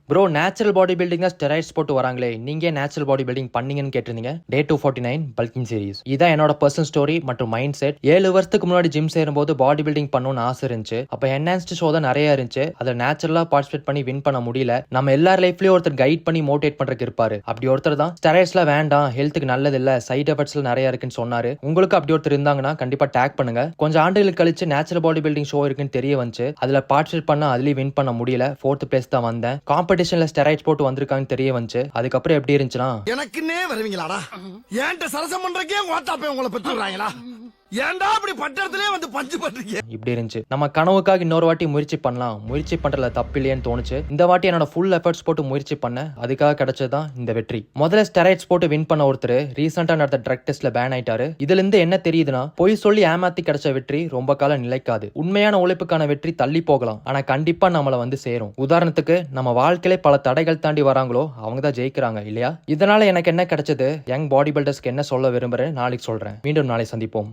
Bro natural body building steroids போட்டு வராங்களே, நீங்க நேச்சுரல் பாடி பில்டிங் பண்ணீங்கன்னு கேட்டிருந்தீங்க. டே 249 பல்கிங் சீரிஸ். இதான் என்னோட பர்சனல் ஸ்டோரி மற்றும் மைண்ட் செட். 7 வருஷத்துக்கு முன்னாடி ஜிம் சேரும்போது பாடி பில்டிங் பண்ணணும்னு ஆசை இருந்துச்சு. அப்ப என்ஹான்ஸ்டு ஷோ தான் நிறைய இருந்துச்சு. அதில் நேச்சுரலா பார்ட்டிசிபேட் பண்ணி வின் பண்ண முடியல. நம்ம எல்லார் லைஃப்லயும் ஒருத்தர் கைட் பண்ணி மோட்டிவேட் பண்றதுக்கு இருப்பாரு. அப்படி ஒருத்தர் தான் ஸ்டெராய்ட்ஸ்லாம் வேண்டாம், ஹெல்த்துக்கு நல்லது இல்ல, சைட் எஃபெக்ட்ஸ்ல நிறைய இருக்குன்னு சொன்னாரு. உங்களுக்கு அப்படி ஒருத்தர் இருந்தாங்கன்னா கண்டிப்பா டேக் பண்ணுங்க. கொஞ்சம் ஆண்டுகள் கழிச்சு நேச்சுரல் பாடி பில்டிங் ஷோ இருக்குன்னு தெரிய வந்துச்சு. அதுல பார்ட்டிசிபேட் பண்ண அதுலயும் வின் பண்ண முடியல. 4th பிளேஸ் தான் வந்தேன். காம்படிஷன்ல ஸ்டெராய்ட்ஸ் போட்டு வந்திருக்காங்கன்னு தெரிய வந்துச்சு. அதுக்கப்புறம் எப்படி இருந்துச்சுன்னா, எனக்குன்னே வருவீங்களாடா? ஏன்ட்ட சரசம் பண்றக்கே ஓட்டாப்பே உங்களை பெற்றுறாங்களா? ஏன்டா அப்படி பட்டறதுலயே வந்து பஞ்சு பண்றீங்க? இப்படி இருந்துச்சு. நம்ம கனவுக்காக இன்னொரு வாட்டி முயற்சி பண்ணலாம், முயற்சி பண்றதுல தப்பு இல்லையேன்னு தோணுச்சு. இந்த வாட்டி என்னோட ஃபுல் எஃபர்ட்ஸ் போட்டு முயற்சி பண்ணேன். அதுக்காக கிடைச்சதுதான் இந்த வெற்றி. முதல்ல ஸ்டெராய்ட்ஸ் போட்டு வின் பண்ண ஒருத்தர் ரீசெண்டா நடந்த ட்ரக் டெஸ்ட்ல பேன் ஆயிட்டாரு. இதுல இருந்து என்ன தெரியுதுன்னா, பொய் சொல்லி ஏமாத்தி கிடைச்ச வெற்றி ரொம்ப காலம் நிலைக்காது. உண்மையான உழைப்புக்கான வெற்றி தள்ளி போகலாம், ஆனா கண்டிப்பா நம்மள வந்து சேரும். உதாரணத்துக்கு நம்ம வாழ்க்கையில பல தடைகள் தாண்டி வராங்களோ அவங்க தான் ஜெயிக்கிறாங்க இல்லையா? இதனால எனக்கு என்ன கிடைச்சது, யங் பாடி பில்டர்ஸ்க்கு என்ன சொல்ல விரும்புறேன் நாளைக்கு சொல்றேன். மீண்டும் நாளை சந்திப்போம்.